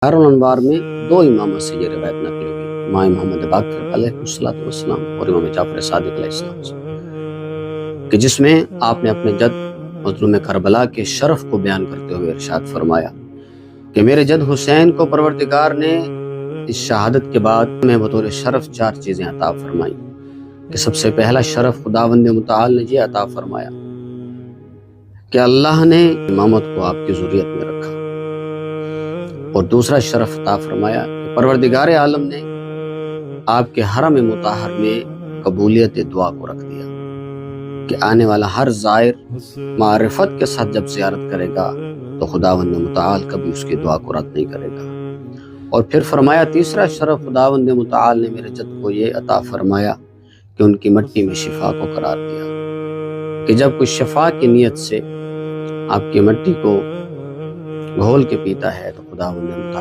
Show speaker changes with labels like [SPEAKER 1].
[SPEAKER 1] الانوار میں دو اماموں سے یہ روایت نقل ہوئی، امام محمد باقر علیہ السلام اور امام جعفر صادق علیہ السلام سے، کہ جس میں آپ نے اپنے جد مظلوم کربلا کے شرف کو بیان کرتے ہوئے ارشاد فرمایا کہ میرے جد حسین کو پروردگار نے اس شہادت کے بعد میں بطور شرف 4 چیزیں عطا فرمائی، کہ سب سے پہلا شرف خداوند متعال نے یہ عطا فرمایا کہ اللہ نے امامت کو آپ کی ذریت میں رکھا، اور دوسرا شرف عطا فرمایا کہ پروردگار عالم نے آپ کے حرم مطہر میں قبولیت دعا کو رکھ دیا، کہ آنے والا ہر زائر معرفت کے ساتھ جب زیارت کرے گا تو خداوند متعال کبھی اس کی دعا کو رد نہیں کرے گا۔ اور پھر فرمایا تیسرا شرف خداوند متعال نے میرے جد کو یہ عطا فرمایا کہ ان کی مٹی میں شفا کو قرار دیا، کہ جب کوئی شفا کی نیت سے آپ کی مٹی کو گھول کے پیتا ہے تو خداوند متعال